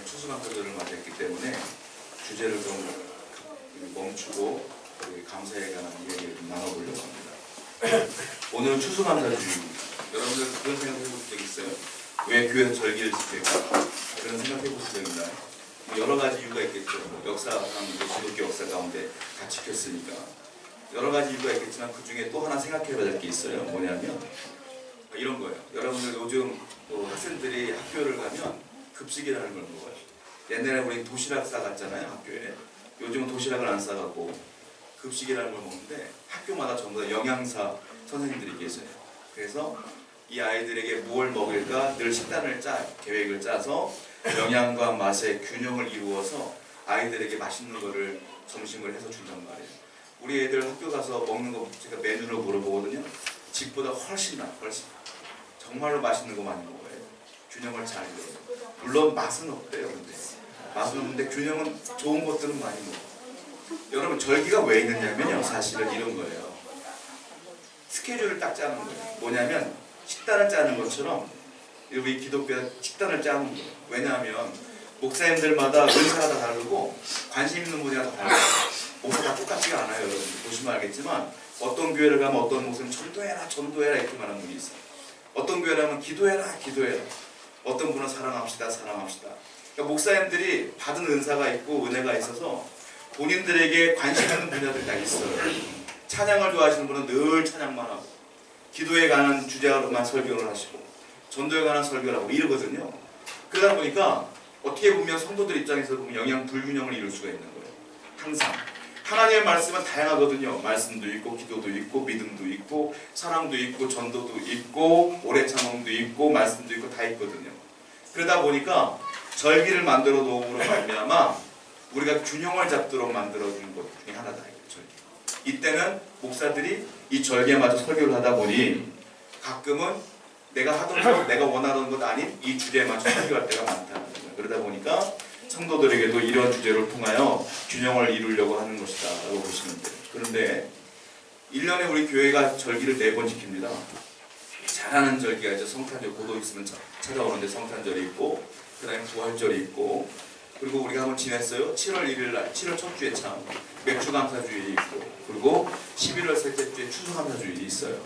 추수감사절을 맞이했기 때문에 주제를 좀 멈추고 감사에 관한 이야기를 좀 나눠보려고 합니다. 오늘은 추수감사주일입니다. 여러분들 그런 생각 해보신 적 있어요? 왜 교회에서 절기를 지킬까? 그런 생각 해보신 적 있나요? 여러 가지 이유가 있겠죠. 역사상 기독교 역사 가운데 다 지켰으니까 여러 가지 이유가 있겠지만 그 중에 또 하나 생각해봐야 될 게 있어요. 뭐냐면 이런 거예요. 여러분들 요즘 학생들이 학교를 가면 급식이라는 걸 먹어요. 옛날에 우리 도시락 싸갔잖아요, 학교에. 요즘은 도시락을 안 싸가고 급식이라는 걸 먹는데 학교마다 전부 다 영양사 선생님들이 계세요. 그래서 이 아이들에게 뭘 먹일까 늘 식단을 계획을 짜서 영양과 맛의 균형을 이루어서 아이들에게 맛있는 거를 점심을 해서 준단 말이에요. 우리 애들 학교 가서 먹는 거 제가 메뉴를 물어보거든요. 집보다 훨씬 나, 훨씬. 정말로 맛있는 거 많이 먹어요. 균형을 잘 이루어요. 물론 맛은 없대요. 근데 맛은 없는데 균형은 좋은 것들은 많이 먹어요. 여러분 절기가 왜 있느냐면요. 사실은 이런 거예요. 스케줄을 딱 짜는 거예요. 뭐냐면 식단을 짜는 것처럼 우리 기독교가 식단을 짜는 거예요. 왜냐하면 목사님들마다 은사가 다 다르고 관심 있는 분야가 다 다르고 목사 다 똑같지가 않아요. 여러분 보시면 알겠지만 어떤 교회를 가면 어떤 목사님 전도해라 전도해라 이렇게 말하는 분이 있어요. 어떤 교회를 가면 기도해라 기도해라. 어떤 분은 사랑합시다 사랑합시다. 그러니까 목사님들이 받은 은사가 있고 은혜가 있어서 본인들에게 관심 있는 분야들이 다 있어요. 찬양을 좋아하시는 분은 늘 찬양만 하고 기도에 관한 주제로만 설교를 하시고 전도에 관한 설교를 하고 이러거든요. 그러다 보니까 어떻게 보면 성도들 입장에서 보면 영양 불균형을 이룰 수가 있는 거예요. 항상 하나님의 말씀은 다양하거든요. 말씀도 있고 기도도 있고 믿음도 있고 사랑도 있고 전도도 있고 오래 참음도 있고 말씀도 있고 다 있거든요. 그러다 보니까 절기를 만들어 놓음으로 말미암아 우리가 균형을 잡도록 만들어주는 것 중에 하나다. 절기. 이때는 목사들이 이 절기에 맞춰 설교를 하다 보니 가끔은 내가 하던 것, 내가 원하던 것 아닌 이 주제에 맞춰 설교할 때가 많다는 거예요. 그러다 보니까 성도들에게도 이런 주제를 통하여 균형을 이루려고 하는 것이다 라고 보시면 돼요. 그런데 1년에 우리 교회가 절기를 4번 지킵니다. 잘하는 절기가 있죠. 성탄절 고도 있으면 찾아오는데 성탄절이 있고 그 다음에 부활절이 있고 그리고 우리가 한번 지냈어요. 7월 1일날 7월 첫 주에 참 맥주감사주일이 있고 그리고 11월 셋째 주에 추수감사주일이 있어요.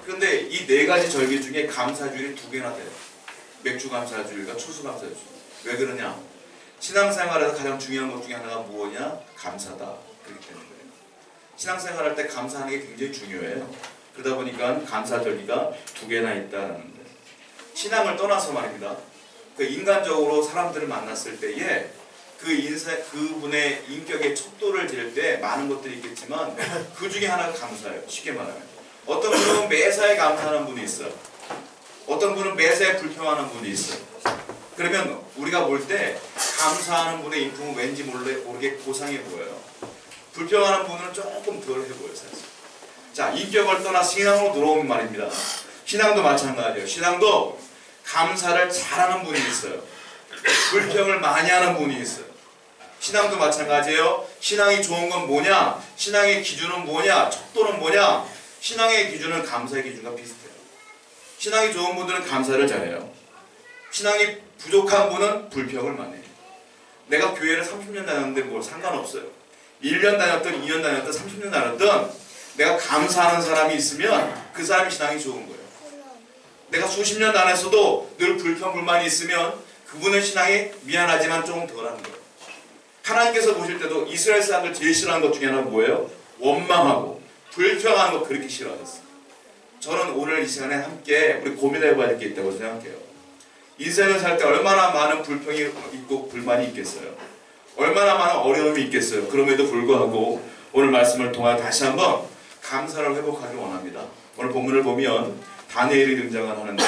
그런데 이 4가지 절기 중에 감사주일이 2개나 돼요. 맥주감사주일과 추수감사주일. 왜 그러냐? 신앙생활에서 가장 중요한 것 중에 하나가 무엇이냐? 감사다. 그렇기 때문에 그래요. 신앙생활할 때 감사하는 게 굉장히 중요해요. 그러다 보니까 감사절기가 2개나 있다는 거예요. 신앙을 떠나서 말입니다. 그 인간적으로 사람들을 만났을 때에 그분의 인격의 척도를 잴 때 많은 것들이 있겠지만 그 중에 하나가 감사예요. 쉽게 말하면. 어떤 분은 매사에 감사하는 분이 있어요. 어떤 분은 매사에 불평하는 분이 있어요. 그러면 우리가 볼 때 감사하는 분의 인품은 왠지 모르게 고상해 보여요. 불평하는 분은 조금 덜해 보여요. 사실. 자, 인격을 떠나 신앙으로 들어오면 말입니다. 신앙도 마찬가지예요. 신앙도 감사를 잘하는 분이 있어요. 불평을 많이 하는 분이 있어요. 신앙도 마찬가지예요. 신앙이 좋은 건 뭐냐? 신앙의 기준은 뭐냐? 척도는 뭐냐? 신앙의 기준은 감사의 기준과 비슷해요. 신앙이 좋은 분들은 감사를 잘해요. 신앙이 부족한 분은 불평을 많이 해요. 내가 교회를 30년 다녔는데 뭐 상관없어요. 1년 다녔든 2년 다녔든 30년 다녔든 내가 감사하는 사람이 있으면 그 사람이 신앙이 좋은 거예요. 내가 수십 년 다녔어도 늘 불평불만이 있으면 그분의 신앙이 미안하지만 조금 덜한 거예요. 하나님께서 보실 때도 이스라엘 사람들 제일 싫어하는 것 중에 하나는 뭐예요? 원망하고 불평하는 거 그렇게 싫어하셨어요. 저는 오늘 이 시간에 함께 우리 고민해봐야 할 게 있다고 생각해요. 인생을 살 때 얼마나 많은 불평이 있고 불만이 있겠어요. 얼마나 많은 어려움이 있겠어요. 그럼에도 불구하고 오늘 말씀을 통해 다시 한번 감사를 회복하길 원합니다. 오늘 본문을 보면 다니엘이 등장을 하는데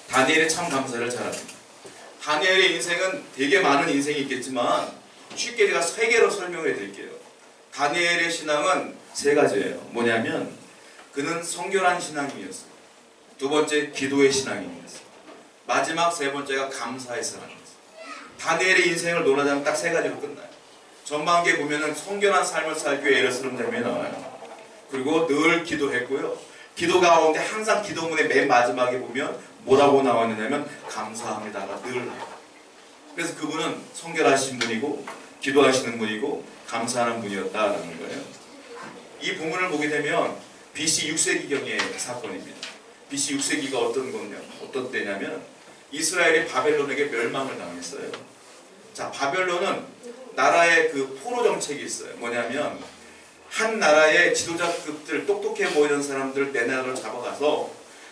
다니엘이 참 감사를 잘합니다. 다니엘의 인생은 되게 많은 인생이 있겠지만 쉽게 제가 3개로 설명해 드릴게요. 다니엘의 신앙은 3가지예요. 뭐냐면 그는 성결한 신앙인이었어요. 2번째 기도의 신앙인이었어요. 마지막 3번째가 감사의 사람이었어요. 다니엘의 인생을 논하자면 딱 3가지로 끝나요. 전반기에 보면은 성결한 삶을 살기 위해 애를 쓰는 장면이 나와요. 그리고 늘 기도했고요. 기도 가운데 항상 기도문의 맨 마지막에 보면 뭐라고 나와 있느냐면 감사합니다가 늘 나와요. 그래서 그분은 성결하신 분이고 기도하시는 분이고 감사하는 분이었다라는 거예요. 이 본문을 보게 되면 BC 6세기경의 사건입니다. BC 6세기가 어떤 때냐면 이스라엘이 바벨론에게 멸망을 당했어요. 자, 바벨론은 나라의 그 포로 정책이 있어요. 뭐냐면 한 나라의 지도자급들, 똑똑해 보이는 사람들 내 나라로 잡아가서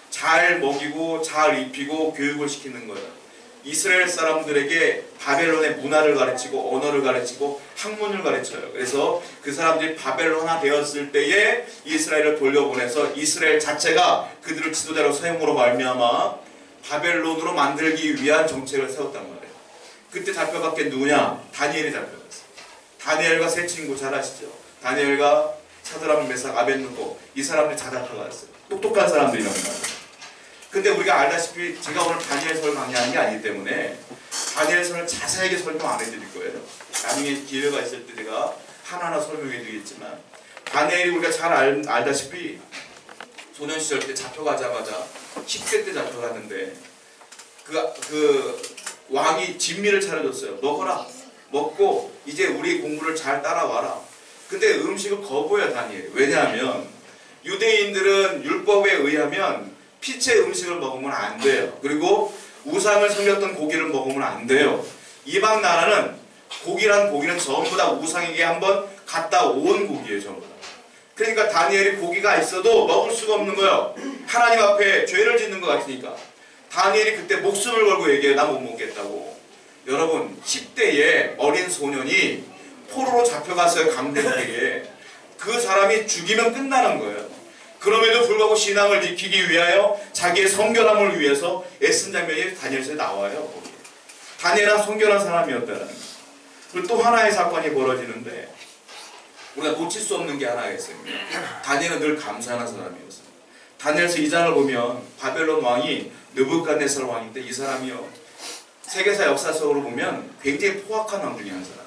잘 먹이고 잘 입히고 교육을 시키는 거예요. 이스라엘 사람들에게 바벨론의 문화를 가르치고 언어를 가르치고 학문을 가르쳐요. 그래서 그 사람들이 바벨론화 되었을 때에 이스라엘을 돌려보내서 이스라엘 자체가 그들을 지도자로 사용으로 말미암아 바벨론으로 만들기 위한 정책을 세웠단 말이에요. 그때 잡혀간 게 누구냐? 다니엘이 잡혀갔어요. 다니엘과 세 친구 잘 아시죠? 다니엘과 사드락, 메삭, 아벳느고 이 사람들이 다 잡혀갔어요. 똑똑한 사람들이란 말이에요. 근데 우리가 알다시피 제가 오늘 다니엘서를 강의하는 게 아니기 때문에 다니엘서를 자세하게 설명 안 해드릴 거예요. 나중에 기회가 있을 때 제가 하나하나 설명해 드리겠지만 다니엘이 우리가 잘 알다시피 소년 시절 때 잡혀가자마자 10세 때 잡혀갔는데 그 왕이 진미를 차려줬어요. 먹어라. 먹고 이제 우리 공부를 잘 따라와라. 근데 음식을 거부해요, 다니엘이. 왜냐하면 유대인들은 율법에 의하면 피체 음식을 먹으면 안 돼요. 그리고 우상을 섬겼던 고기를 먹으면 안 돼요. 이방 나라는 고기는 전부 다 우상에게 한번 갔다 온 고기예요, 전부 다. 그러니까 다니엘이 고기가 있어도 먹을 수가 없는 거예요. 하나님 앞에 죄를 짓는 것 같으니까. 다니엘이 그때 목숨을 걸고 얘기해요. 나 못 먹겠다고. 여러분 10대의 어린 소년이 포로로 잡혀갔어요. 강대국에게. 그 사람이 죽이면 끝나는 거예요. 그럼에도 불구하고 신앙을 지키기 위하여 자기의 성결함을 위해서 애쓴 장면이 다니엘서에 나와요. 다니엘은 성결한 사람이었다는 거예요. 그리고 또 하나의 사건이 벌어지는데 우리가 놓칠 수 없는 게 하나가 있습니다. 다니엘은 늘 감사하는 사람이었어요. 다니엘서 2장을 보면 바벨론 왕이 느부갓네살 왕인데 이 사람이요 세계사 역사적으로 보면 굉장히 포악한 왕 중에 한 사람.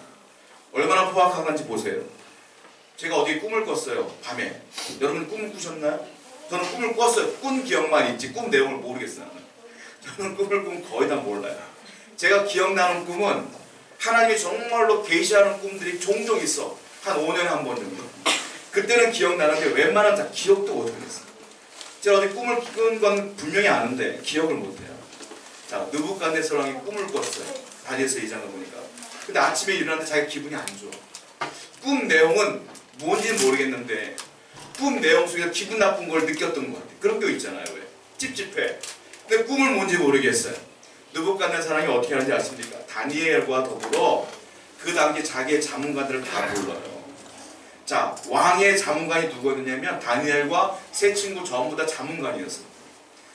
얼마나 포악한 건지 보세요. 제가 어디 꿈을 꿨어요. 밤에. 여러분 꿈을 꾸셨나요? 저는 꿈을 꿨어요. 꾼 기억만 있지 꿈 내용을 모르겠어요. 저는 꿈을 꾸면 거의 다 몰라요. 제가 기억나는 꿈은 하나님이 정말로 계시하는 꿈들이 종종 있어. 한 5년에 한 번 정도. 그때는 기억나는데 웬만한 다 기억도 못하겠어요. 제가 어디 꿈을 꾼 건 분명히 아는데 기억을 못해요. 자, 느부갓네살 왕이 꿈을 꿨어요. 다니엘서 2장을 보니까. 근데 아침에 일어났는데 자기 기분이 안 좋아. 꿈 내용은 뭔지는 모르겠는데 꿈 내용 속에서 기분 나쁜 걸 느꼈던 것 같아요. 그런 게 있잖아요. 왜? 찝찝해. 근데 꿈을 뭔지 모르겠어요. 느부갓네살이 어떻게 하는지 아십니까? 다니엘과 더불어 그 당시 자기의 자문관들을 다 불러요. 자, 왕의 자문관이 누구였냐면 다니엘과 세 친구 전부 다 자문관이었어요.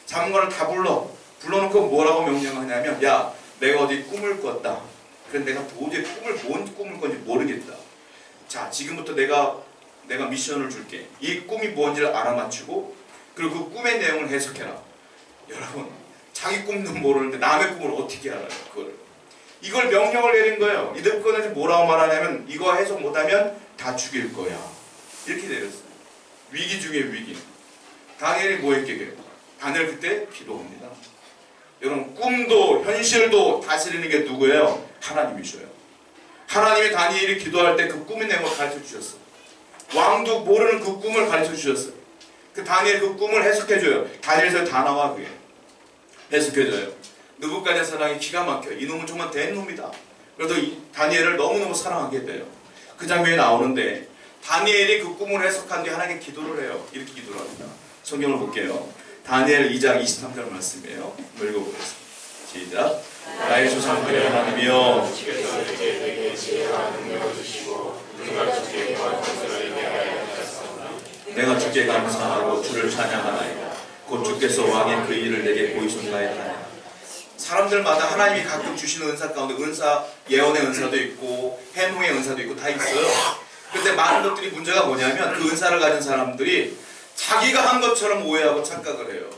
자문관을 다 불러놓고 뭐라고 명령하냐면 야, 내가 어디 꿈을 꿨다. 그래서 내가 도저히 뭔 꿈을 꿨는지 모르겠다. 자, 지금부터 내가 미션을 줄게. 이 꿈이 뭔지를 알아맞히고 그리고 그 꿈의 내용을 해석해라. 여러분, 자기 꿈도 모르는데 남의 꿈을 어떻게 알아요? 이걸 명령을 내린 거예요. 느부갓네살이 뭐라고 말하냐면 이거 해석 못하면 다 죽일 거야. 이렇게 내렸어요. 위기 중에 위기. 다니엘이 뭐 했겠어요? 다니엘 그때 기도합니다. 여러분 꿈도 현실도 다스리는 게 누구예요? 하나님이셔요. 하나님이 다니엘이 기도할 때 그 꿈의 내용을 가르쳐 주셨어요. 왕도 모르는 그 꿈을 가르쳐 주셨어요. 그 다니엘 그 꿈을 해석해줘요. 다니엘서 다 나와 그게. 해석해줘요. 느부갓네살 왕이 기가 막혀요. 이놈은 정말 된 놈이다. 그래서 다니엘을 너무너무 사랑하게 돼요. 그 장면이 나오는데 다니엘이 그 꿈을 해석한 뒤에 하나님께 기도를 해요. 이렇게 기도를 합니다. 성경을 볼게요. 다니엘 2장 23절 말씀이에요. 읽어보겠습니다. 시작. 나의 조상들의 하나님이여 내가 주께 감사하고 주를 찬양하나이다. 곧 주께서 왕의 그 일을 내게 보이셨나이다. 사람들마다 하나님이 가끔 주시는 은사 가운데 예언의 은사도 있고 해몽의 은사도 있고 다 있어요. 근데 많은 것들이 문제가 뭐냐면 그 은사를 가진 사람들이 자기가 한 것처럼 오해하고 착각을 해요.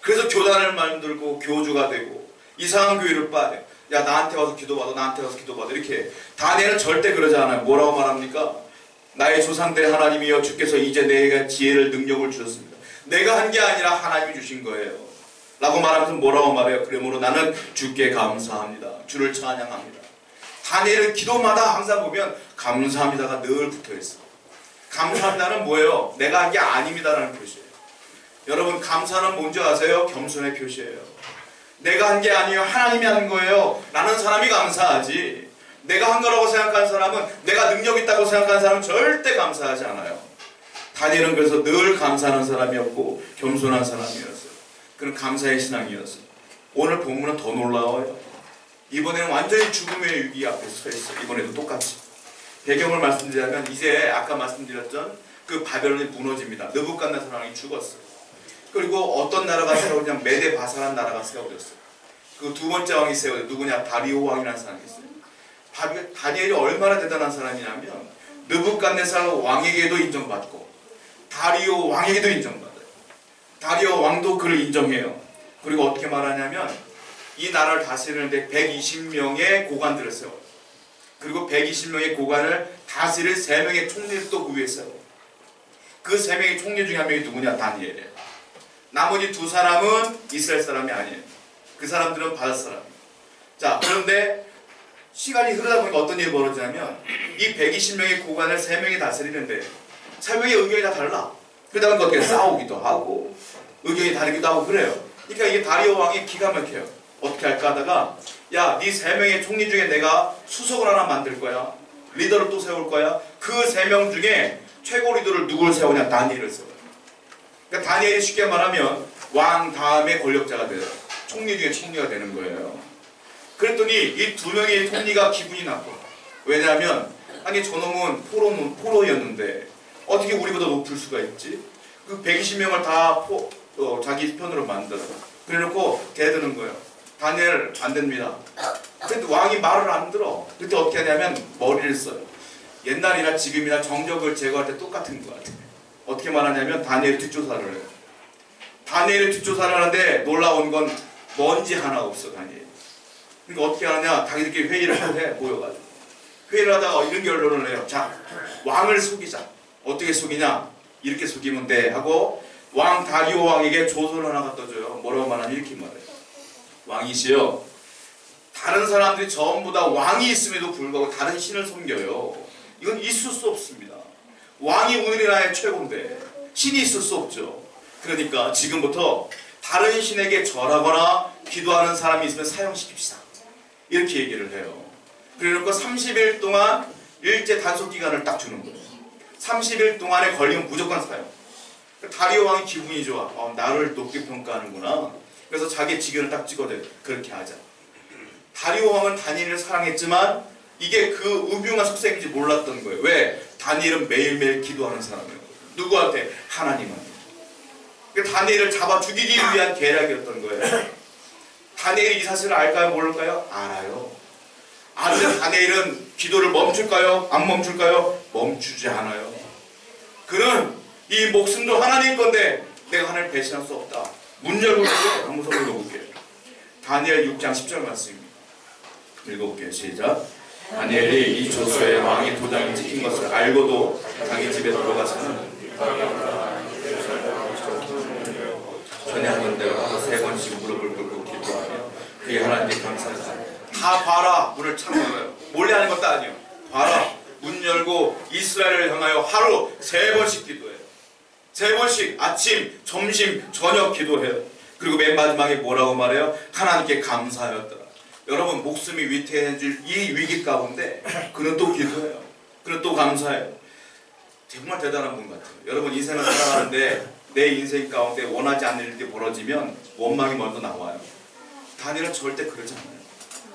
그래서 교단을 만들고 교주가 되고 이상한 교회를 빠져. 야, 나한테 와서 기도받아, 나한테 와서 기도받아. 이렇게. 다니엘은 절대 그러지 않아요. 뭐라고 말합니까? 나의 조상들의 하나님이여 주께서 이제 내가 지혜를 능력을 주셨습니다. 내가 한 게 아니라 하나님이 주신 거예요. 라고 말하면서 뭐라고 말해요? 그러므로 나는 주께 감사합니다. 주를 찬양합니다. 다니엘은 기도마다 항상 보면 감사합니다가 늘 붙어있어. 감사합니다는 뭐예요? 내가 한 게 아닙니다라는 표시예요. 여러분, 감사는 뭔지 아세요? 겸손의 표시예요. 내가 한 게 아니에요. 하나님이 한 거예요. 라는 사람이 감사하지, 내가 한 거라고 생각하는 사람은, 내가 능력 있다고 생각하는 사람은 절대 감사하지 않아요. 다니엘은 그래서 늘 감사하는 사람이었고 겸손한 사람이었어요. 그런 감사의 신앙이었어요. 오늘 본문은 더 놀라워요. 이번에는 완전히 죽음의 위기 앞에 서 있어요. 이번에도 똑같이. 배경을 말씀드리자면, 이제 아까 말씀드렸던 그 바벨론이 무너집니다. 느부갓네살 왕이 죽었어요. 그리고 어떤 나라가 세워지냐면 메데 바사라는 나라가 세워졌어요. 그 두 번째 왕이 세워졌어요. 누구냐? 다리오 왕이라는 사람이 있어요. 다니엘이 얼마나 대단한 사람이냐면, 느부갓네살 왕에게도 인정받고 다리오 왕에게도 인정받아요. 다리오 왕도 그를 인정해요. 그리고 어떻게 말하냐면, 이 나라를 다스리는데 120명의 고관들을 세워요. 그리고 120명의 고관을 다스릴 3명의 총리를 또 그 위에 세워요. 그 3명의 총리 중에 한 명이 누구냐? 다니엘이에요. 나머지 2사람은 이스라엘 사람이 아니에요. 그 사람들은 바닷 사람이에요. 자, 그런데 시간이 흐르다 보니까 어떤 일이 벌어지냐면, 이 120명의 고관을 3명이 다스리는데 3명의 의견이 다 달라. 그러다 보니까 어떻게 싸우기도 하고 의견이 다르기도 하고 그래요. 그러니까 이게 다리오 왕이 기가 막혀요. 어떻게 할까 하다가, 야, 네 3명의 총리 중에 내가 수석을 하나 만들 거야. 리더를 또 세울 거야. 그 3명 중에 최고 리더를 누굴 세우냐? 다니엘을 세워요. 그러니까 다니엘이 쉽게 말하면 왕 다음에 권력자가 돼요. 총리 중에 총리가 되는 거예요. 그랬더니 이 2명의 총리가 기분이 나빠. 왜냐하면, 아니 저놈은 포로였는데 어떻게 우리보다 높을 수가 있지? 그 120명을 다 자기 편으로 만들어. 그래놓고 대드는 거예요. 다니엘 안 됩니다. 근데 왕이 말을 안 들어. 그때 어떻게 하냐면 머리를 써요. 옛날이나 지금이나 정적을 제거할 때 똑같은 것 같아요. 어떻게 말하냐면 다니엘이 뒷조사를 해요. 다니엘이 뒷조사를 하는데 놀라운 건 먼지 하나 없어, 다니엘. 그러니까 어떻게 하느냐? 자기들끼리 회의를 해, 모여가지고. 회의를 하다가 이런 결론을 해요. 자, 왕을 속이자. 어떻게 속이냐? 이렇게 속이면 돼 하고, 왕 다리오 왕에게 조서를 하나 갖다 줘요. 뭐라고 말하냐? 이렇게 말해요. 왕이시여, 다른 사람들이 전부 다 왕이 있음에도 불구하고 다른 신을 섬겨요. 이건 있을 수 없습니다. 왕이 우리나라의 최고인데 신이 있을 수 없죠. 그러니까 지금부터 다른 신에게 절하거나 기도하는 사람이 있으면 사형시킵시다. 이렇게 얘기를 해요. 그래놓고 30일 동안 일제 단속 기간을 딱 주는 거예요. 30일 동안에 걸리면 무조건 사형. 다리오 왕이 기분이 좋아. 나를 높게 평가하는구나. 그래서 자기 직위를 딱 찍어대요. 그렇게 하자. 다리오 왕은 다니엘을 사랑했지만 이게 그 음흉한 속셈인지 몰랐던 거예요. 왜? 다니엘은 매일매일 기도하는 사람이에요. 누구한테? 하나님한테. 그러니까 다니엘을 잡아 죽이기 위한 계략이었던 거예요. 다니엘이 이 사실을 알까요? 모를까요? 알아요. 아는데 다니엘은 기도를 멈출까요? 안 멈출까요? 멈추지 않아요. 그는 이 목숨도 하나님 건데 내가 하나님을 배신할 수 없다. 문 열고 있어요. 한번 손을 읽어볼게요. 다니엘 6장 10절 말씀입니다. 읽어볼게요. 시작. 다니엘이 이 조서에 왕이 도장이 찍힌 것을 알고도 자기 집에 들어가서는 전에 하던 대로 하루 3번씩 무릎을 꿇고 기도하며 그의 하나님께 감사하사. 다 봐라. 문을 참는 거예요. 몰래 하는 것도 아니에요. 봐라. 문 열고 이스라엘을 향하여 하루 3번씩 기도해요. 3번씩 아침, 점심, 저녁 기도해요. 그리고 맨 마지막에 뭐라고 말해요? 하나님께 감사하였더라. 여러분, 목숨이 위태해질 이 위기 가운데 그는 또 기도해요. 그는 또 감사해요. 정말 대단한 분 같아요. 여러분, 인생을 살아가는데 내 인생 가운데 원하지 않는 일이 벌어지면 원망이 먼저 나와요. 다니엘은 절대 그러지 않아요.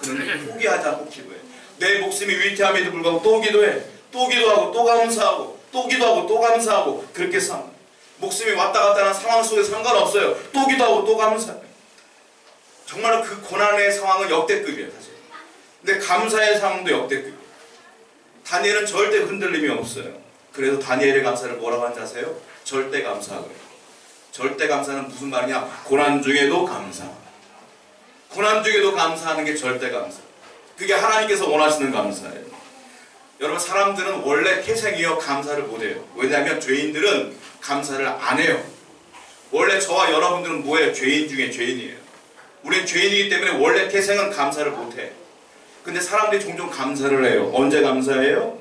그는 포기하지 않고 기도해. 내 목숨이 위태함에도 불구하고 또 기도해. 또 기도하고 또 감사하고 또 기도하고 또 감사하고 그렇게 삽니다. 목숨이 왔다 갔다 하는 상황 속에 상관없어요. 또 기도하고 또 감사해요. 정말 그 고난의 상황은 역대급이에요, 사실. 근데 감사의 상황도 역대급이에요. 다니엘은 절대 흔들림이 없어요. 그래서 다니엘의 감사를 뭐라고 하는지 아세요? 절대 감사하고요. 절대 감사는 무슨 말이냐? 고난 중에도 감사. 고난 중에도 감사하는 게 절대 감사. 그게 하나님께서 원하시는 감사예요. 여러분, 사람들은 원래 태생이요 감사를 못해요. 왜냐하면 죄인들은 감사를 안 해요. 원래 저와 여러분들은 뭐예요? 죄인 중에 죄인이에요. 우리는 죄인이기 때문에 원래 태생은 감사를 못해. 근데 사람들이 종종 감사를 해요. 언제 감사해요?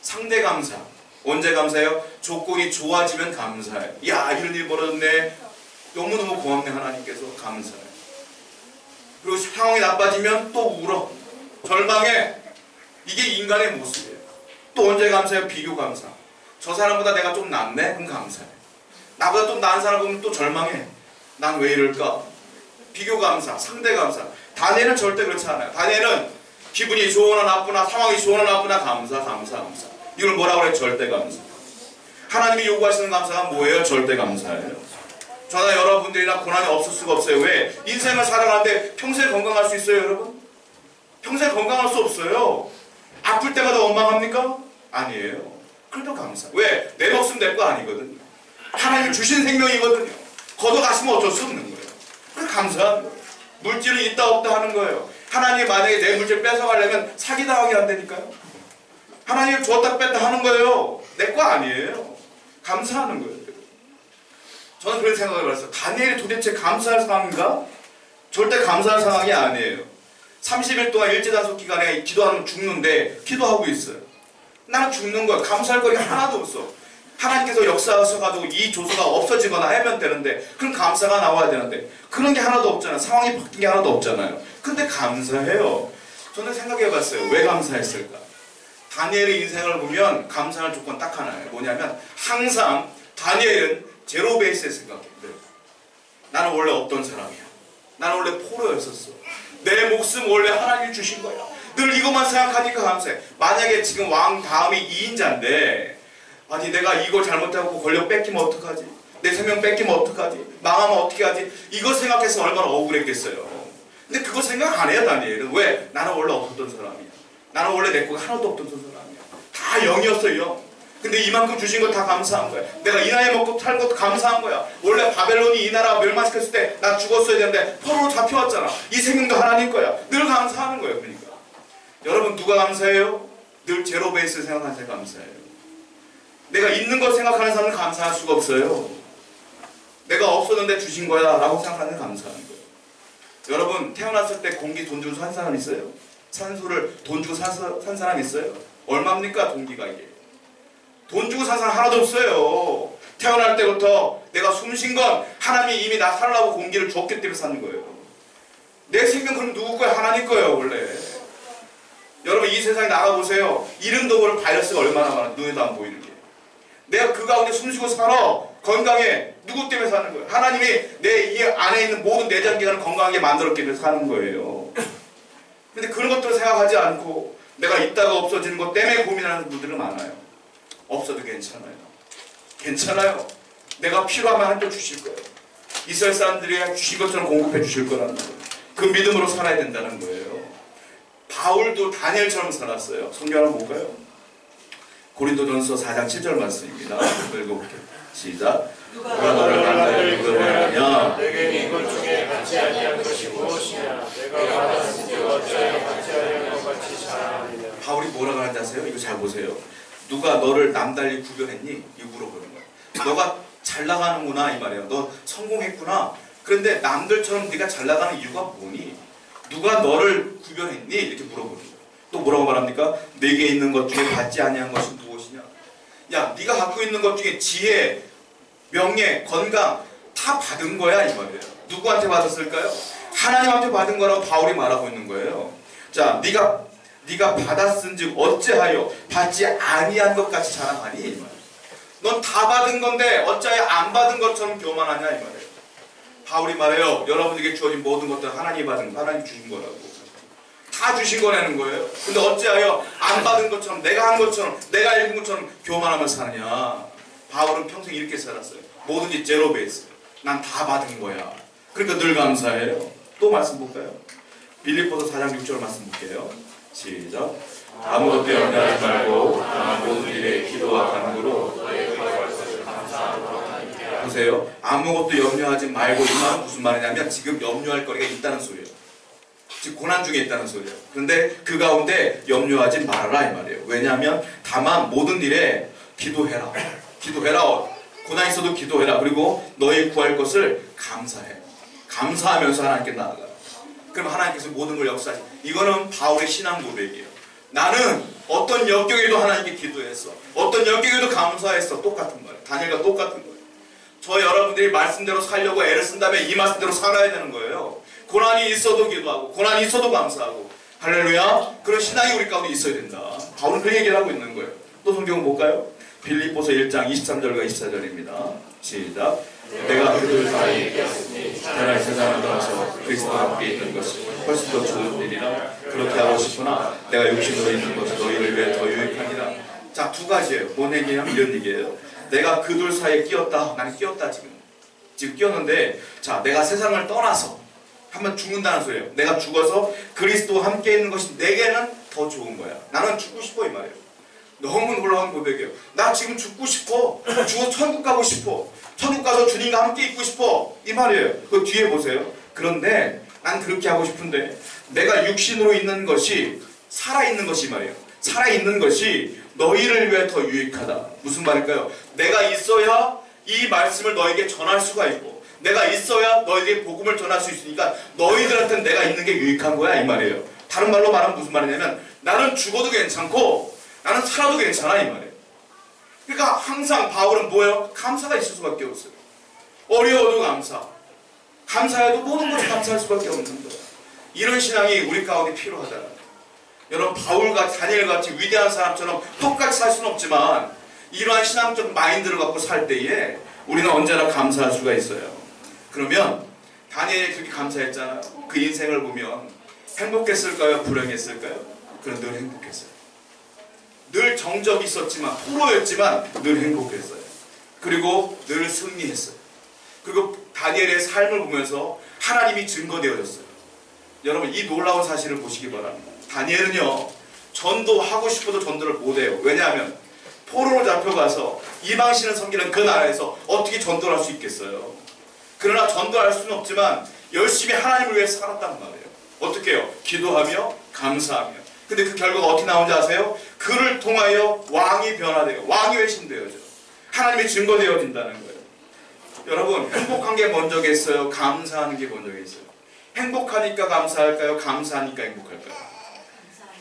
상대 감사. 언제 감사해요? 조건이 좋아지면 감사해요. 야, 이런 일이 벌어졌네. 너무너무 고맙네, 하나님께서. 감사해요. 그리고 상황이 나빠지면 또 울어. 절망해. 이게 인간의 모습이에요. 또 언제 감사해요? 비교 감사. 저 사람보다 내가 좀 낫네? 그럼 감사해. 나보다 좀 나은 사람 보면 또 절망해. 난 왜 이럴까? 비교 감사, 상대 감사. 다니엘은 절대 그렇지 않아요. 다니엘은 기분이 좋으나 나쁘나, 상황이 좋으나 나쁘나 감사. 이걸 뭐라고 그래요? 절대 감사. 하나님이 요구하시는 감사가 뭐예요? 절대 감사예요. 저나 여러분들이나 고난이 없을 수가 없어요. 왜? 인생을 살아가는데 평생 건강할 수 있어요, 여러분? 평생 건강할 수 없어요. 아플 때마다 원망합니까? 아니에요. 그래도 감사. 왜? 내 목숨 내 거 아니거든요. 하나님 주신 생명이거든요. 걷어가시면 어쩔 수 없는 거예요. 그래 감사한 거예요. 물질은 있다 없다 하는 거예요. 하나님이 만약에 내 물질 뺏어가려면 사기당하게 한다니까요. 하나님이 주었다 뺐다 하는 거예요. 내 거 아니에요. 감사하는 거예요. 저는 그런 생각을 해봤어요. 다니엘이 도대체 감사할 상황인가? 절대 감사할 상황이 아니에요. 30일 동안 일제단속 기간에 기도하면 죽는데 기도하고 있어요. 나는 죽는 거야. 감사할 거리가 하나도 없어. 하나님께서 역사하셔가지고 이 조서가 없어지거나 하면 되는데 그런 감사가 나와야 되는데 그런 게 하나도 없잖아요. 상황이 바뀐 게 하나도 없잖아요. 근데 감사해요. 저는 생각해봤어요. 왜 감사했을까? 다니엘의 인생을 보면 감사할 조건 딱 하나예요. 뭐냐면 항상 다니엘은 제로 베이스에 생각해요. 나는 원래 어떤 사람이야. 나는 원래 포로였었어. 내 목숨 원래 하나님이 주신 거야. 늘 이것만 생각하니까 감사해. 만약에 지금 왕 다음이 2인자인데 아니 내가 이걸 잘못하고 권력 뺏기면 어떡하지? 내 생명 뺏기면 어떡하지? 망하면 어떻게 하지? 이거 생각해서 얼마나 억울했겠어요. 근데 그거 생각 안 해요, 다니엘은. 왜? 나는 원래 없었던 사람이야. 나는 원래 내 거가 하나도 없던 사람이야. 다 0이었어요. 근데 이만큼 주신 거 다 감사한 거야. 내가 이 나이 먹고 살 것도 감사한 거야. 원래 바벨론이 이 나라 멸망시켰을 때 나 죽었어야 되는데 포로로 잡혀왔잖아. 이 생명도 하나님 거야. 늘 감사하는 거예요. 그러니까 여러분 누가 감사해요? 늘 제로 베이스 생각하세요. 감사해요. 내가 있는 걸 생각하는 사람은 감사할 수가 없어요. 내가 없었는데 주신 거야 라고 생각하는 감사하는 거예요. 여러분 태어났을 때 공기 돈 주고 산 사람 있어요? 산소를 돈 주고 산 사람 있어요? 얼마입니까 공기가 이게? 돈 주고 산 사람 하나도 없어요. 태어날 때부터 내가 숨 쉰 건 하나님이 이미 나 살라고 공기를 줬기 때문에 사는 거예요. 내 생명 그럼 누구 거야? 하나님 거예요 원래. 여러분 이 세상에 나가보세요. 이름도 모를 바이러스가 얼마나 많아. 눈에도 안 보이는 게. 내가 그 가운데 숨쉬고 살아. 건강해. 누구 때문에 사는 거예요? 하나님이 내 이 안에 있는 모든 내장기관을 건강하게 만들었기 때문에 사는 거예요. 근데 그런 것들을 생각하지 않고 내가 있다가 없어지는 것 때문에 고민하는 분들은 많아요. 없어도 괜찮아요. 괜찮아요. 내가 필요하면 한 점 주실 거예요. 이스라엘 사람들이 주신 것처럼 공급해 주실 거라는 거예요. 그 믿음으로 살아야 된다는 거예요. 바울도 다니엘처럼 살았어요. 성경 한번 볼까요? 고린도전서 4장 7절 말씀입니다. 읽어볼게요. 시작. 누가 너를 나를 구별하냐? 내게 이것 중에 같이 아니한 것이 무엇이냐? 내가 받았으니 어찌하여 같이 하려는 것 같이 자랑하느냐? 바울이 뭐라고 하는지 아세요? 이거 잘 보세요. 누가 너를 남달리 구별했니? 이거 물어보는 거야. 너가 잘 나가는구나 이 말이에요. 너 성공했구나. 그런데 남들처럼 네가 잘 나가는 이유가 뭐니? 누가 너를 구별했니? 이렇게 물어보는 거예요. 또 뭐라고 말합니까? 내게 있는 것 중에 받지 아니한 것이 무엇이냐? 야, 네가 갖고 있는 것 중에 지혜, 명예, 건강 다 받은 거야 이 말이에요. 누구한테 받았을까요? 하나님한테 받은 거라고 바울이 말하고 있는 거예요. 자, 네가 받았은즉 어찌하여 받지 아니한 것 같이 자랑하니 이 말이에요. 넌 다 받은 건데 어찌하여 안 받은 것처럼 교만하냐 이 말이에요. 바울이 말해요. 여러분에게 주어진 모든 것들은 하나님이 받은 거, 하나님 주신 거라고. 다 주신 거라는 거예요. 근데 어찌하여 안 받은 것처럼 내가 한 것처럼 내가 읽은 것처럼 교만하며 사느냐. 바울은 평생 이렇게 살았어요. 뭐든지 제로 베이스. 난 다 받은 거야. 그러니까 늘 감사해요. 또 말씀 볼까요? 빌립보서 4장 6절 말씀 볼게요. 시작. 아무것도 염려하지 말고 다만 모든 일에 기도와 간구로 보세요. 아무것도 염려하지 말고 이 말은 무슨 말이냐면 지금 염려할 거리가 있다는 소리예요. 지금 고난 중에 있다는 소리예요. 그런데 그 가운데 염려하지 말아라 이 말이에요. 왜냐하면 다만 모든 일에 기도해라. 기도해라. 고난 있어도 기도해라. 그리고 너희 구할 것을 감사해. 감사하면서 하나님께 나아가. 그럼 하나님께서 모든 걸 역사하시. 이거는 바울의 신앙 고백이에요. 나는 어떤 역경에도 하나님께 기도했어. 어떤 역경에도 감사했어. 똑같은 거예요. 다니엘과 똑같은 거예요. 저 여러분들이 말씀대로 살려고 애를 쓴 다음에 이 말씀대로 살아야 되는 거예요. 고난이 있어도 기도하고 고난이 있어도 감사하고. 할렐루야. 그런 신앙이 우리 가운데 있어야 된다. 바울은 그 얘기를 하고 있는 거예요. 또 성경을 볼까요? 빌립보서 1장 23절과 24절입니다. 시작. 내가 그들 사이에 있었으니 차라리 세상을 떠나서 그리스도와 함께 있는 것이 훨씬 더 좋은 일이라. 그렇게 하고 싶으나 내가 육신으로 있는 것이 너희를 위해 더 유익하니라. 자, 두 가지예요. 뭔 얘기냐면 이런 얘기예요. 내가 그 둘 사이에 끼었다. 나는 끼었다 지금 끼었는데, 자, 내가 세상을 떠나서 한번 죽는다는 소리예요. 내가 죽어서 그리스도와 함께 있는 것이 내게는 더 좋은 거야. 나는 죽고 싶어 이 말이에요. 너무 놀라운 고백이에요. 나 지금 죽고 싶어. 죽어서 천국 가고 싶어. 천국 가서 주님과 함께 있고 싶어 이 말이에요. 그 뒤에 보세요. 그런데 난 그렇게 하고 싶은데 내가 육신으로 있는 것이 살아있는 것이 말이에요. 살아있는 것이 너희를 위해 더 유익하다. 무슨 말일까요? 내가 있어야 이 말씀을 너에게 전할 수가 있고 내가 있어야 너희에게 복음을 전할 수 있으니까 너희들한테는 내가 있는 게 유익한 거야 이 말이에요. 다른 말로 말하면 무슨 말이냐면 나는 죽어도 괜찮고 나는 살아도 괜찮아 이 말이에요. 그러니까 항상 바울은 뭐예요? 감사가 있을 수밖에 없어요. 어려워도 감사. 감사해도 모든 것을 감사할 수밖에 없는 거예요. 이런 신앙이 우리 가운데 필요하다. 여러분 바울같이 다니엘같이 위대한 사람처럼 똑같이 살 수는 없지만 이러한 신앙적 마인드를 갖고 살 때에 우리는 언제나 감사할 수가 있어요. 그러면 다니엘이 그렇게 감사했잖아요. 그 인생을 보면 행복했을까요? 불행했을까요? 그는 늘 행복했어요. 늘 정적이 있었지만 포로였지만 늘 행복했어요. 그리고 늘 승리했어요. 그리고 다니엘의 삶을 보면서 하나님이 증거되어졌어요. 여러분 이 놀라운 사실을 보시기 바랍니다. 다니엘은요 전도하고 싶어도 전도를 못해요. 왜냐하면 포로로 잡혀가서 이방신을 섬기는 그 나라에서 어떻게 전도를 할 수 있겠어요. 그러나 전도할 수는 없지만 열심히 하나님을 위해 살았단 말이에요. 어떻게 해요? 기도하며 감사하며. 근데 그 결과가 어떻게 나오는지 아세요? 그를 통하여 왕이 변화돼요. 왕이 회심되어져. 하나님이 증거되어진다는 거예요. 여러분 행복한 게 먼저겠어요? 감사하는 게 먼저겠어요? 행복하니까 감사할까요? 감사하니까 행복할까요?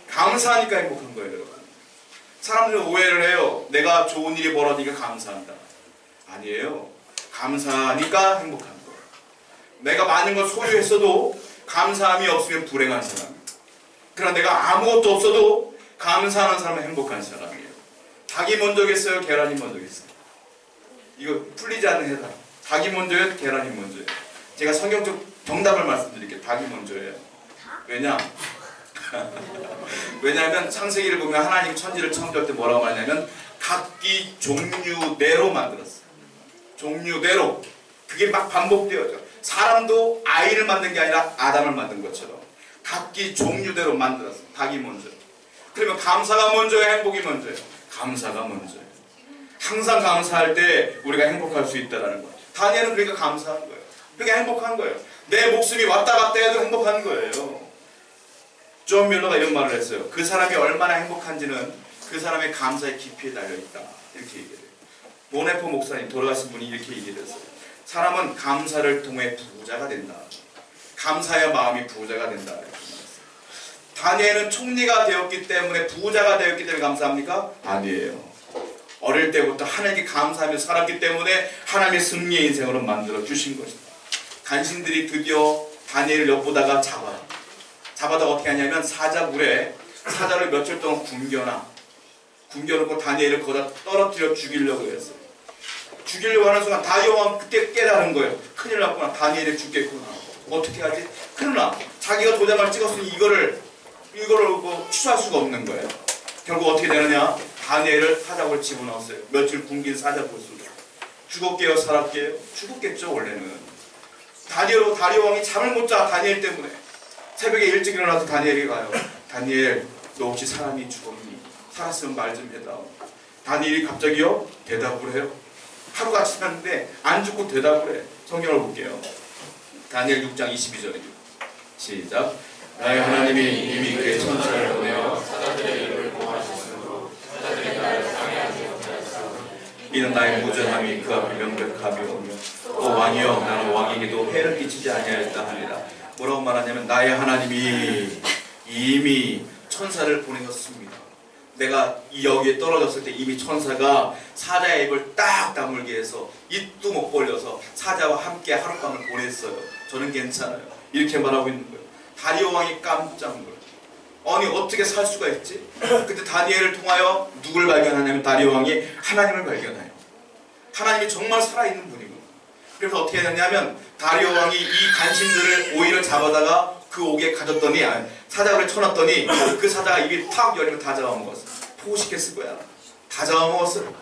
감사하니까 행복한 거예요. 여러분 사람들은 오해를 해요. 내가 좋은 일이 벌어지니까 감사한다. 아니에요. 감사하니까 행복한 거예요. 내가 많은 걸 소유했어도 감사함이 없으면 불행한 사람이에요. 그러나 내가 아무것도 없어도 감사하는 사람은 행복한 사람이에요. 닭이 먼저겠어요? 계란이 먼저겠어요? 이거 풀리지 않는 해답. 닭이 먼저예요? 계란이 먼저예요? 제가 성경적 정답을 말씀드릴게요. 닭이 먼저예요. 왜냐하면 창세기를 보면 하나님 천지를 창조할 때 뭐라고 말하냐면 각기 종류대로 만들었어요. 종류대로. 그게 막 반복되어져. 사람도 아이를 만든 게 아니라 아담을 만든 것처럼 각기 종류대로 만들었어요. 닭이 먼저. 그러면 감사가 먼저예요? 행복이 먼저예요? 감사가 먼저예요. 항상 감사할 때 우리가 행복할 수 있다는 거예요. 다니엘은 그러니까 감사한 거예요. 그러니까 행복한 거예요. 내 목숨이 왔다 갔다 해도 행복한 거예요. 존 뮬러가 이런 말을 했어요. 그 사람이 얼마나 행복한지는 그 사람의 감사의 깊이에 달려있다. 이렇게 얘기해요. 모네포 목사님 돌아가신 분이 이렇게 얘기했어요. 사람은 감사를 통해 부자가 된다. 감사의 마음이 부자가 된다. 다니엘은 총리가 되었기 때문에 부자가 되었기 때문에 감사합니까? 아니에요. 어릴 때부터 하나님께 감사하며 살았기 때문에 하나님의 승리의 인생으로 만들어 주신 것이다. 간신들이 드디어 다니엘을 엿보다가 잡아다가 어떻게 하냐면 사자굴에 사자를 며칠 동안 굶겨놓고 다니엘을 거기다 떨어뜨려 죽이려고 했어요. 죽이려고 하는 순간 다니엘은 그때 깨달은 거예요. 큰일 났구나. 다니엘이 죽겠구나. 어떻게 하지? 그러나 자기가 도장을 찍었으니 이거를 취소할 수가 없는 거예요. 결국 어떻게 되느냐? 다니엘을 사자굴에 집어넣었어요. 며칠 굶긴 사자굴 속에. 죽었게요? 살았게요? 죽었겠죠 원래는. 다리오 왕이 잠을 못 자. 다니엘 때문에. 새벽에 일찍 일어나서 다니엘이 가요. 다니엘 너 혹시 사람이 죽었니? 살았으면 말 좀 해다오. 다니엘이 갑자기요? 대답을 해요. 하루같이 잤는데 안 죽고 대답을 해. 성경을 볼게요. 다니엘 6장 22절입니다. 시작. 나의 하나님이 이미 그의 천사를 보내어 사자들의 입을 봉하셨으므로 사자들이 나를 상해하지 못하였으므로 이는 이는 나의 무전함이 그 앞에 명백함이 오며 또 왕이여 나는 왕에게도 해를 끼치지 아니하였다 하니라. 뭐라고 말하냐면 나의 하나님이 이미 천사를 보내셨습니다. 내가 이 여기에 떨어졌을 때 이미 천사가 사자의 입을 딱 다물게 해서 입도 못 벌려서 사자와 함께 하룻밤을 보냈어요. 저는 괜찮아요. 이렇게 말하고 있는 거예요. 다리오 왕이 깜짝 놀라요. 아니 어떻게 살 수가 있지? 그때 다니엘을 통하여 누굴 발견하냐면 다리오 왕이 하나님을 발견해요. 하나님이 정말 살아있는 분이고, 그래서 어떻게 했냐면 다리오 왕이 이 간신들을 오히려 잡아다가 그 옥에 가뒀더니 사자를 쳐놨더니 그 사자가 입이 탁 열리면 다 잡아먹었어. 포식했을 거야. 다 잡아먹었어요.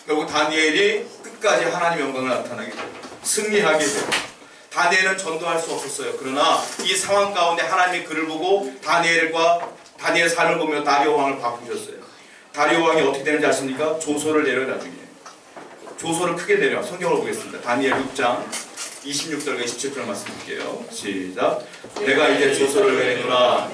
결국 다니엘이 끝까지 하나님의 영광을 나타나게 돼요. 승리하게 돼요. 다니엘은 전도할 수 없었어요. 그러나 이 상황 가운데 하나님이 그를 보고 다니엘의 삶을 보며 다리오 왕을 바꾸셨어요. 다리오 왕이 어떻게 되는지 아십니까? 조서를 내려 나중에. 조서를 크게 내려. 성경을 보겠습니다. 다니엘 6장 26절과 27절 말씀드릴게요. 시작. 내가 이제 조서를 내리노라.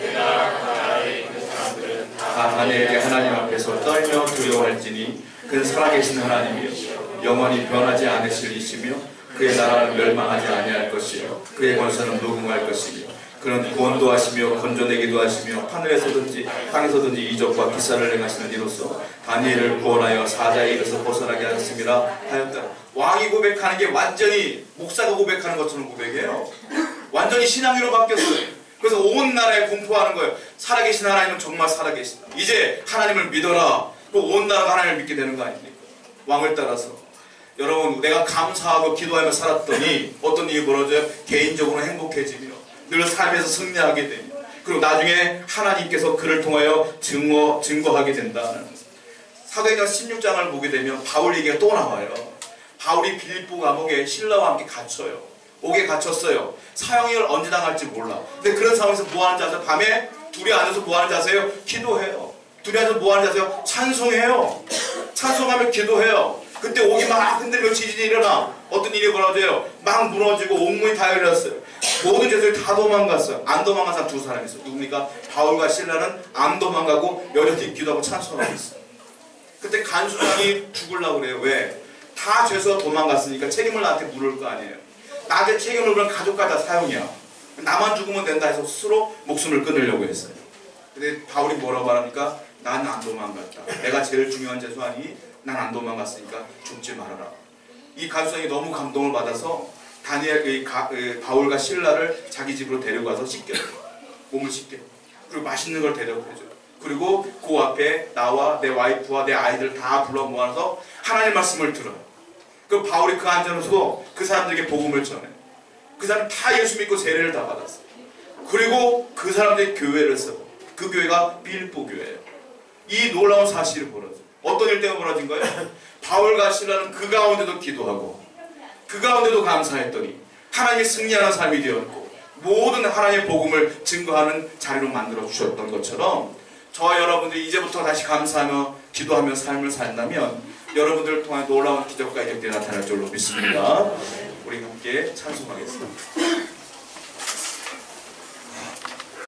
다 다니엘이 하나님 앞에서 떨며 두려워할지니 그는 살아계신 하나님이요 영원히 변하지 않으실 이시며 그의 나라는 멸망하지 아니할 것이요 그의 권세는 무궁할 것이며 그는 구원도 하시며 건져내기도 하시며 하늘에서든지 땅에서든지 이적과 기사를 행하시는 이로써 다니엘을 구원하여 사자의 입에서 벗어나게 하셨습니다 하였다. 왕이 고백하는 게 완전히 목사가 고백하는 것처럼 고백해요. 완전히 신앙으로 바뀌었어요. 그래서 온 나라에 공포하는 거예요. 살아계신 하나님은 정말 살아계신다. 이제 하나님을 믿어라. 또 온 나라가 하나님을 믿게 되는 거 아닙니까? 왕을 따라서. 여러분, 내가 감사하고 기도하며 살았더니 어떤 일이 벌어져요? 개인적으로 행복해지며 늘 삶에서 승리하게 되며 그리고 나중에 하나님께서 그를 통하여 증거하게 된다는 사도행전 16장을 보게 되면 바울 얘기가 또 나와요. 바울이 빌립보 감옥에 신라와 함께 갇혀요. 옥에 갇혔어요. 사형을 언제 당할지 몰라. 근데 그런 상황에서 뭐 하는지 아세요? 밤에 둘이 앉아서 뭐 하는지 아세요? 기도해요. 둘이 앉아서 뭐 하는지 아세요? 찬송해요. 찬송하며 기도해요. 그때 옥이 막 흔들며 지진이 일어나. 어떤 일이 벌어져요? 막 무너지고 옥문이 다 열렸어요. 모든 죄수들이 다 도망갔어요. 안 도망간 사람 두 사람이 있어요. 누굽니까? 바울과 실라는 안 도망가고 여전히 기도하고 찬송하고 있어요. 그때 간수장이 죽으려고 그래요. 왜? 다 죄수가 도망갔으니까 책임을 나한테 물을 거 아니에요. 나한테 책임을 물으면 가족까지 다 사형이야. 나만 죽으면 된다 해서 스스로 목숨을 끊으려고 했어요. 근데 바울이 뭐라고 말합니까? 난 안 도망갔다. 내가 제일 중요한 죄수 아니? 난 안 도망갔으니까 죽지 말아라. 이 간수장이 너무 감동을 받아서 바울과 실라를 자기 집으로 데려가서 씻겨요. 몸을 씻겨요. 그리고 맛있는 걸 대접해줘요. 그리고 그 앞에 나와 내 와이프와 내 아이들 다 불러 모아서 하나님 말씀을 들어요. 그 바울이 그 안전으로 그 사람들에게 복음을 전해요. 그 사람 다 예수 믿고 세례를 다 받았어요. 그리고 그 사람들이 교회를 세워. 그 교회가 빌립보 교회예요. 이 놀라운 사실이 벌어져요. 어떤 일 때문에 벌어진 거예요? 바울과 실라는 그 가운데도 기도하고 그 가운데도 감사했더니 하나님이 승리하는 삶이 되었고 모든 하나님의 복음을 증거하는 자리로 만들어 주셨던 것처럼 저와 여러분들이 이제부터 다시 감사하며 기도하며 삶을 산다면 여러분들을 통한 놀라운 기적과 이적들이 나타날 줄로 믿습니다. 우리 함께 찬송하겠습니다.